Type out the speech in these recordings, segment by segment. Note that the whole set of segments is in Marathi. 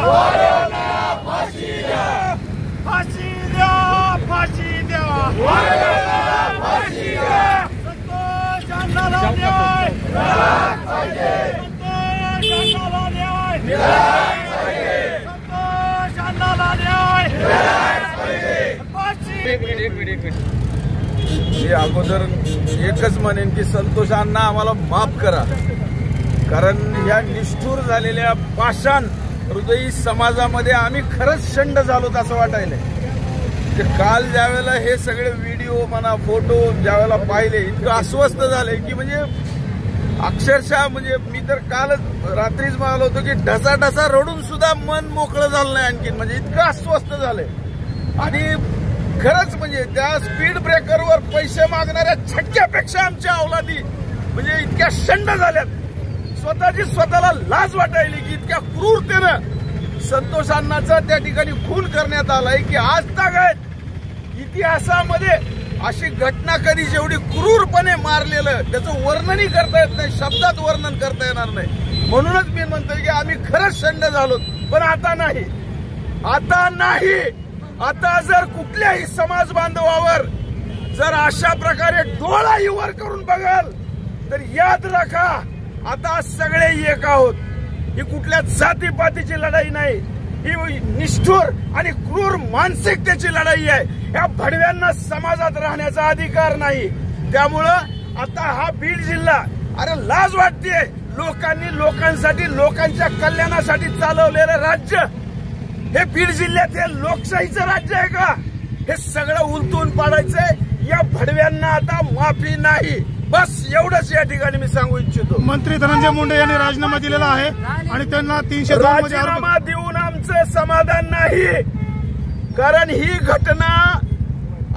फाशी द्या, फाशी द्या, फाशी द्या, फाशी द्या. संतोष अण्णाला न्याय मिळाला पाहिजे, संतोष अण्णाला न्याय मिळाला पाहिजे, संतोष अण्णाला न्याय मिळाला पाहिजे. फाशी. एक मिनिट मी अगोदर एकच म्हणेन की संतोष अण्णा आम्हाला माफ करा, कारण या निष्ठुर झालेल्या पाषाण हृदयी समाजामध्ये आम्ही खरंच शंड झालोत असं वाटायलंय. काल ज्यावेळेला हे सगळे व्हिडिओ म्हणा फोटो ज्यावेळेला पाहिले इतकं अस्वस्थ झालंय की म्हणजे अक्षरशः म्हणजे मी तर कालच रात्रीच म्हणालो होतो की ढसाढसा रडून सुद्धा मन मोकळं झालं नाही आणखीन, म्हणजे इतकं अस्वस्थ झालंय. आणि खरंच म्हणजे त्या स्पीड ब्रेकरवर पैसे मागणाऱ्या छक्क्यापेक्षा आमच्या अवलादी म्हणजे इतक्या शंड झाल्यात, स्वतःची स्वतःला लाज वाटायली की इतक्या क्रूरतेनं संतोष अण्णाचा त्या ठिकाणी खून करण्यात आलाय की आज तागायत इतिहासामध्ये अशी घटना कधी जेवढी क्रूरपणे मारलेलं त्याचं वर्णनही करता येत नाही, शब्दात वर्णन करता येणार नाही. म्हणूनच मी म्हणतोय की आम्ही खरंच शंड झालो, पण आता नाही, आता नाही. आता जर कुठल्याही समाज बांधवावर जर अशा प्रकारे डोळाही वर करून बघाल तर याद राखा आता सगळे एक आहोत. ही कुठल्या जातीपातीची लढाई नाही, ही निष्ठुर आणि क्रूर मानसिकतेची लढाई आहे. या भडव्यांना समाजात राहण्याचा अधिकार नाही. त्यामुळं आता हा बीड जिल्हा, अरे लाज वाटते, लोकांनी लोकांसाठी लोकांच्या कल्याणासाठी चालवलेलं राज्य हे बीड जिल्ह्यात हे लोकशाहीचं राज्य आहे का? हे सगळं उलटून पाडायचंय. या भडव्यांना आता माफी नाही. बस एवढंच या ठिकाणी मी सांगू इच्छितो. मंत्री धनंजय मुंडे यांनी राजीनामा दिलेला आहे आणि त्यांना 302 राजीनामा देऊन आमचं समाधान नाही, कारण ही घटना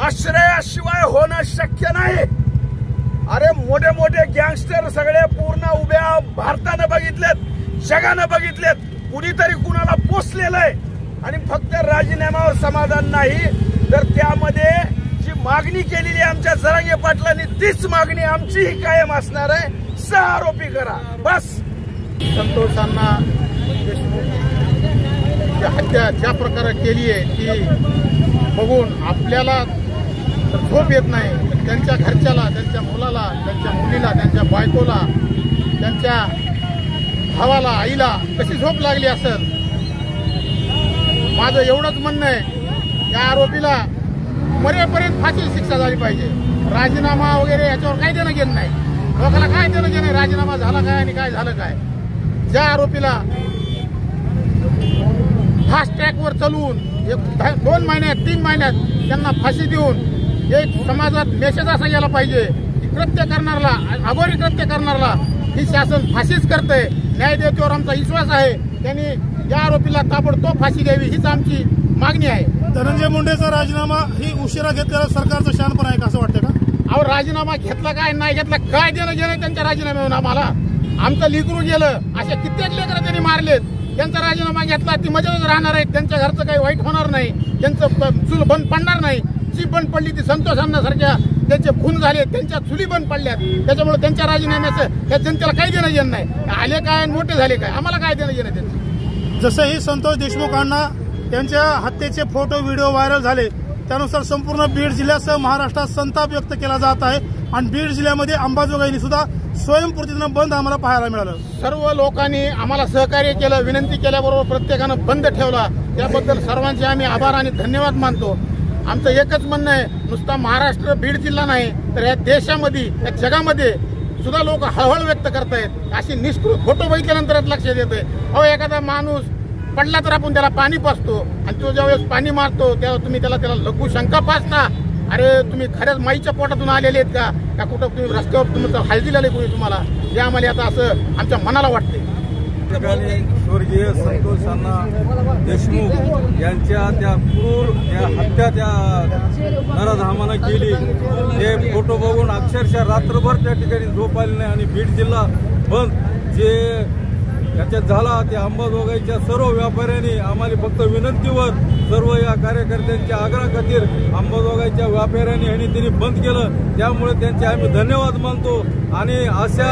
आश्रयाशिवाय होणं शक्य नाही. अरे मोठे मोठे गँगस्टर सगळे पूर्ण उभ्या भारतानं बघितलेत, जगानं बघितलेत, कुणीतरी कुणाला पोचलेलं आहे आणि फक्त राजीनाम्यावर समाधान नाही तर त्यामध्ये जी मागणी केलेली आहे आमच्या जरांगे पाटलांनी तीच मागणी आमचीही कायम असणार आहे. 6 आरोपी करा बस. संतोष अण्णा देशमुख हत्या ज्या प्रकारे केली आहे ती बघून आपल्याला झोप येत नाही. त्यांच्या घरच्याला, त्यांच्या मुलाला, त्यांच्या मुलीला, त्यांच्या बायकोला, त्यांच्या भावाला, आईला कशी झोप लागली असेल. माझं एवढंच म्हणणं आहे, या आरोपीला मरेपर्यंत फाशी शिक्षा झाली पाहिजे. राजीनामा वगैरे याच्यावर काही देणं घेणं नाही. लोकांना काय देणं घेणं नाही, राजीनामा झाला काय आणि काय झालं काय. ज्या आरोपीला फास्ट ट्रॅकवर चालवून 2 महिन्यात 3 महिन्यात त्यांना फाशी देऊन एक समाजात मेसेज असा गेला पाहिजे की कृत्य करणारला, अघोरी कृत्य करणारला ही शासन फाशीच करतंय. न्यायदेवतेवर आमचा विश्वास आहे. त्यांनी या आरोपीला ताबडतोब फाशी द्यावी हीच आमची मागणी आहे. धनंजय मुंडेचा राजीनामा ही उशिरा घेतलेला सरकारचं शहाणपण आहे का असं वाटतं का? अहो राजीनामा घेतला काय नाही घेतला काय देणं घेणं त्यांच्या राजीनाम्यावर आम्हाला. आमचं लेकरू गेलं, अशा कित्येक लेकरं त्यांनी मारलेत. त्यांचा राजीनामा घेतला ती मजेतच राहणार आहे. त्यांच्या घरचं काही वाईट होणार नाही, त्यांचं चूल बंद पडणार नाही. जी बंद पडली ती संतोष अण्णासारख्या त्यांचे खून झाले, त्यांच्या चुली बंद पडल्यात. त्याच्यामुळे त्यांच्या राजीनाम्याचं त्या जनतेला काही देणं घेणं नाही. आले काय मोठे झाले काय आम्हाला काय देणं घेणं त्यांचं. जसं ही संतोष देशमुख अण्णा त्यांच्या हत्येचे फोटो व्हिडिओ व्हायरल झाले त्यानुसार संपूर्ण बीड जिल्ह्यासह महाराष्ट्रात संताप व्यक्त केला जात आहे आणि बीड जिल्ह्यामध्ये अंबाजोगाईने सुद्धा स्वयंपूर्तीनं बंद आम्हाला पाहायला मिळालं. सर्व लोकांनी आम्हाला सहकार्य केलं, विनंती केल्याबरोबर प्रत्येकानं बंद ठेवला. त्याबद्दल सर्वांचे आम्ही आभार आणि धन्यवाद मानतो. आमचं एकच म्हणणं आहे, नुसता महाराष्ट्र बीड जिल्हा नाही तर या देशामध्ये या जगामध्ये सुद्धा लोक हळहळ व्यक्त करतायत. अशी निष्ठुर फोटो बघितल्यानंतरच लक्षात येतंय. अहो एखादा माणूस पडला तर आपण त्याला पाणी पाजतो आणि तो ज्यावेळेस पाणी मारतो तेव्हा तुम्ही त्याला लघु शंका पाजता. अरे तुम्ही खरंच माईच्या पोटातून आलेले आहेत का कुठं तुम्ही रस्त्यावर तुमचं हळदी लागले कोणी तुम्हाला, हे आम्हाला आता असं आमच्या मनाला वाटते. ठिकाणी स्वर्गीय संतोष अण्णा देशमुख यांच्या त्या क्रूर त्या हत्या त्या नराधामानं केली. हे फोटो बघून अक्षरशः रात्रभर त्या ठिकाणी झोप आली नाही आणि बीड जिल्हा बंद जे याच्यात झाला त्या अंबाजोगाईच्या सर्व व्यापाऱ्यांनी आम्हाला फक्त विनंतीवर सर्व या कार्यकर्त्यांच्या आग्रहाखातीर अंबाजोगाईच्या व्यापाऱ्यांनी आणि त्यांनी बंद केलं, त्यामुळे त्यांचे आम्ही धन्यवाद मानतो। आणि अशा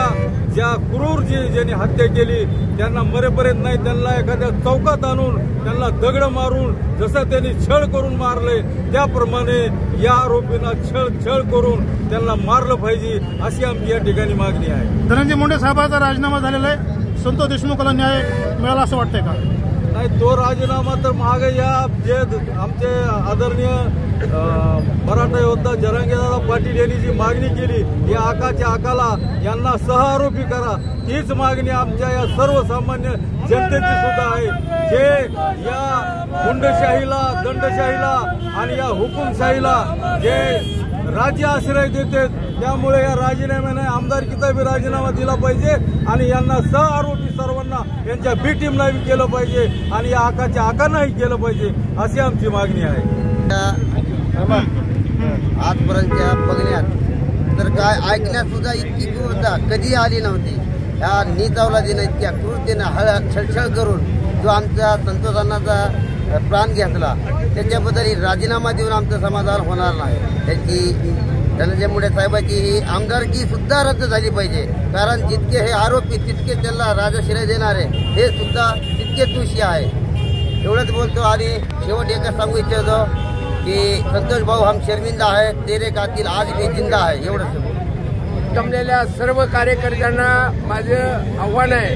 ज्या क्रूर ज्यांनी हत्या केली त्यांना मरेपर्यंत नाही, त्यांना एखाद्या चौकात आणून त्यांना दगड मारून जसं त्यांनी छळ करून मारले त्याप्रमाणे या आरोपींना छळ करून त्यांना मारलं पाहिजे, अशी आमची या ठिकाणी मागणी आहे। धनंजय मुंडे साहेबांचा राजीनामा झालेला आहे, संतोष देशमुखला न्याय मिळाला असं वाटतंय का? नाही, तो राजीनामा तर मागे या जे आमचे आदरणीय मराठा योद्धा जरांगेदादा पाटील यांनी जी मागणी केली, या आकाच्या आकाला यांना सहआरोपी करा, तीच मागणी आमच्या या सर्वसामान्य जनतेची सुद्धा आहे। जे या गुंडशाहीला, दंडशाहीला आणि या हुकुमशाहीला जे राज्य आश्रय देते, त्यामुळे या राजीनाम्याने आमदारकीचा बी राजीनामा दिला पाहिजे आणि यांना सहआरोपी सर्वांना यांच्या बी टीमला केलं पाहिजे आणि या आकाच्या आकांनाही केलं पाहिजे, अशी आमची मागणी आहे। आजपर्यंतच्या बघण्यात तर काय ऐकण्यात सुद्धा इतकी क्रूरता कधी आली नव्हती। ह्या नीतावला देणं इतक्या क्रूरतेनं छळछळ करून जो आमचा संतोष अण्णाचा प्राण घेतला, त्याच्याबद्दल राजीनामा देऊन आमचं समाधान होणार नाही। धनंजय मुंडे साहेबांची ही आमदारकी सुद्धा रद्द झाली पाहिजे, कारण जितके हे आरोपी तितके त्यांना राजश्रय देणारे हे सुद्धा तितके दोषी आहे। एवढंच बोलतो आणि शेवट एकच सांगू इच्छितो की संतोष भाऊ हम शर्मिंदा है, तेरे कातिल आज भी जिंदा है। एवढंच जमलेल्या सर्व कार्यकर्त्यांना माझे आव्हान आहे,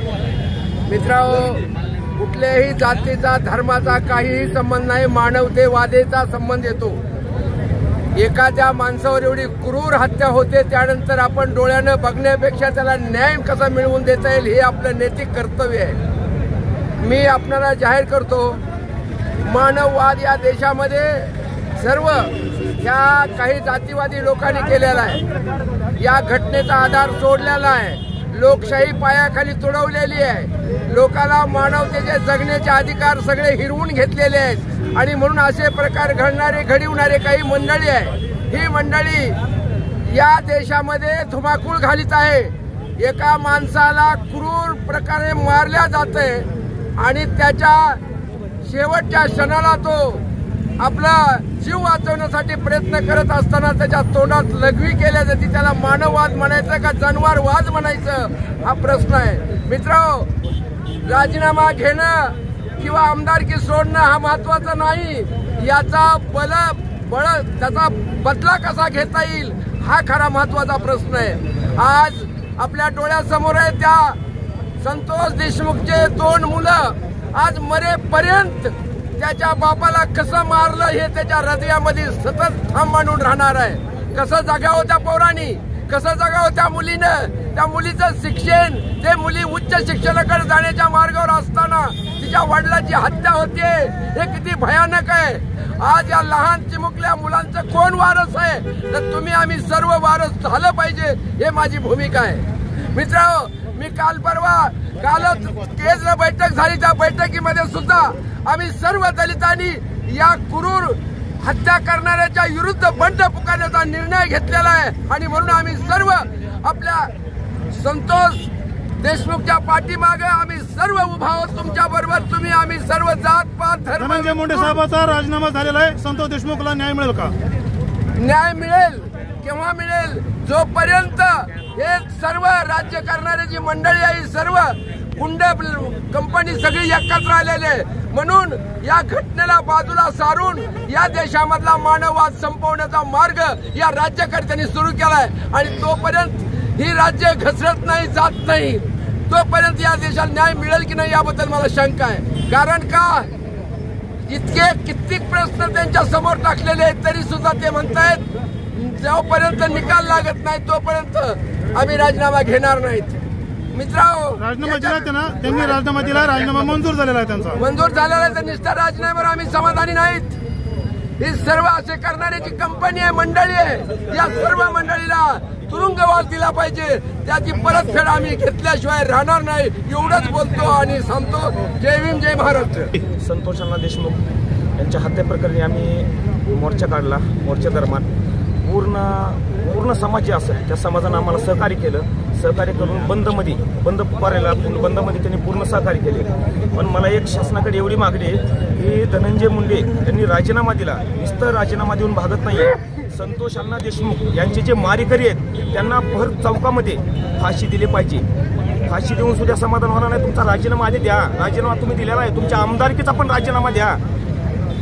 मित्रांनो, कुठल्याही जातीचा धर्माचा काहीही संबंध नाही, मानवतेवादेचा संबंध येतो। एखाद्या माणसावर एवढी क्रूर हत्या होते, त्यानंतर आपण डोळ्यानं बघण्यापेक्षा त्याला न्याय कसा मिळवून देता येईल हे आपलं नैतिक कर्तव्य आहे। मी आपल्याला जाहीर करतो, मानववाद या देशामध्ये सर्व ह्या काही जातीवादी लोकांनी केलेला आहे, या घटनेचा आधार सोडलेला आहे, लोकशाही पायाखाली तुडवलेली आहे, लोकांना मानवतेचे जगण्याचे अधिकार सगळे हिरवून घेतलेले आहेत आणि म्हणून असे प्रकार घडविणारे काही मंडळी आहे, ही मंडळी या देशामध्ये धुमाकूळ घालीत आहे। एका माणसाला क्रूर प्रकारे मारल्या जाते आणि त्याच्या शेवटच्या क्षणाला तो आपला जीव वाचवण्यासाठी प्रयत्न करत असताना त्याच्या तोंडात लघवी केल्या जाते, त्याला मानववाद म्हणायचं का जनावरवाद म्हणायचं हा प्रश्न आहे। मित्रांनो, राजीनामा घेणं किंवा आमदारकी सोडणं हा महत्वाचा नाही, याचा त्याचा बदला कसा घेता येईल हा खरा महत्वाचा प्रश्न आहे। आज आपल्या डोळ्यासमोर आहे त्या संतोष देशमुखचे 2 मुलं आज मरेपर्यंत त्याच्या बापाला कसं मारलं हे त्याच्या हृदयामध्ये सतत ठाम मांडून राहणार आहे। कसं जगावं त्या पोरांनी, कसं जगावं त्या मुलीनं, त्या मुलीचं शिक्षण, ते मुली उच्च शिक्षणाकडे जाण्याच्या मार्गावर असताना तिच्या वडिलांची हत्या होते, हे किती भयानक आहे। आज या लहान चिमुकल्या मुलांचं कोण वारस आहे, तर तुम्ही आम्ही सर्व वारस झालं पाहिजे, हे माझी भूमिका आहे। मित्रांनो, मी कालच केंद्र बैठक झाली, त्या बैठकीमध्ये सुद्धा आम्ही सर्व दलितांनी या क्रूर हत्या करणाऱ्याच्या विरुद्ध बंड पुकारण्याचा निर्णय घेतलेला आहे आणि म्हणून आम्ही सर्व आपल्या संतोष देशमुखच्या पाठीमागे आम्ही सर्व उभा आहोत, तुमच्या बरोबर तुम्ही आम्ही सर्व जात पात धर्म। धनंजय मुंडे साहेबांचा राजीनामा झालेला आहे, संतोष देशमुखला न्याय मिळेल का? न्याय मिळेल, केव्हा मिळेल? जोपर्यंत हे सर्व राज्य करणारी जी मंडळी आहे, सर्व गुंड कंपनी सगळी एकत्र आलेले, म्हणून या घटनेला बाजूला सारून या देशामधला मानववाद संपवण्याचा मार्ग या राज्यकर्त्यांनी सुरू केलाय आणि तोपर्यंत ही राज्य घसरत नाही, जात नाही, तोपर्यंत या देशाला न्याय मिळेल की नाही याबद्दल मला शंका आहे। कारण का इतके कित्येक प्रश्न त्यांच्या समोर टाकलेले आहेत, तरी सुद्धा ते म्हणतायत जोपर्यंत निकाल लागत नाही तोपर्यंत आम्ही राजीनामा घेणार नाहीत। मित्रांनो, राजीनामा दिला त्यांनी, राजीनामा दिला, राजीनामा मंजूर झालेला आहे त्यांचा, मंजूर झालेला आहे, तर निष्ठा राजीनाम्यावर आम्ही समाधानी नाहीत। ही सर्व असे करणाऱ्याची कंपनी आहे, मंडळी आहे, या सर्व मंडळीला तुरुंगवास दिला पाहिजे, त्याची परतफेड आम्ही घेतल्याशिवाय राहणार नाही, एवढंच बोलतो आणि सांगतो। जय भीम, जय महाराष्ट्र। संतोष अण्णा देशमुख यांच्या हत्येप्रकरणी आम्ही मोर्चा काढला, मोर्चा दरम्यान पूर्ण समाज जे असेल त्या समाजानं आम्हाला सहकार्य केलं सहकार्य करून बंद पुकारायला बंदमध्ये त्यांनी पूर्ण सहकार्य केले। पण मला एक शासनाकडे एवढी मागणी आहे की धनंजय मुंडे यांनी राजीनामा दिला, नुसतं राजीनामा देऊन भागत नाहीये। संतोष अण्णा देशमुख यांचे जे मारेकरी आहेत त्यांना भर चौकामध्ये फाशी दिली पाहिजे। फाशी देऊन सुद्धा समाधान होणार नाही, तुमचा राजीनामा आधी द्या। राजीनामा तुम्ही दिलेला आहे, तुमच्या आमदारकीचा पण राजीनामा द्या।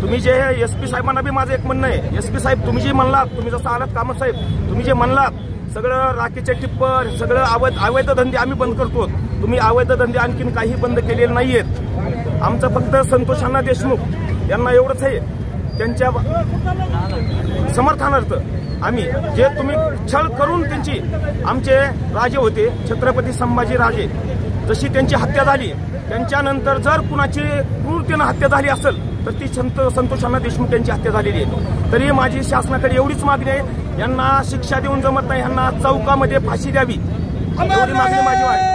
तुम्ही जे SP साहेबांना बी माझं एक म्हणणं आहे, SP साहेब तुम्ही जे म्हणलात, तुम्ही जसं आलात कामत साहेब, तुम्ही जे म्हणलात सगळं राखेचे टिप्पर सगळं अवैध धंदे आम्ही बंद करतो, तुम्ही अवैध धंदे आणखीन काही बंद केलेले नाहीयेत। आमचं फक्त संतोष अण्णा देशमुख यांना एवढंच आहे, त्यांच्या समर्थनार्थ आम्ही जे तुम्ही छळ करून त्यांची आमचे राजे होते छत्रपती संभाजी राजे, जशी त्यांची हत्या झाली त्यांच्यानंतर जर कुणाची क्रूरतेनं हत्या झाली असेल तर ती संतोष अण्णा देशमुख यांची हत्या झालेली आहे। तरी माझी शासनाकडे एवढीच मागणी आहे, यांना शिक्षा देऊन जमत नाही, यांना चौकामध्ये फाशी द्यावी एवढी मागणी माझी आहे।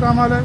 कामाला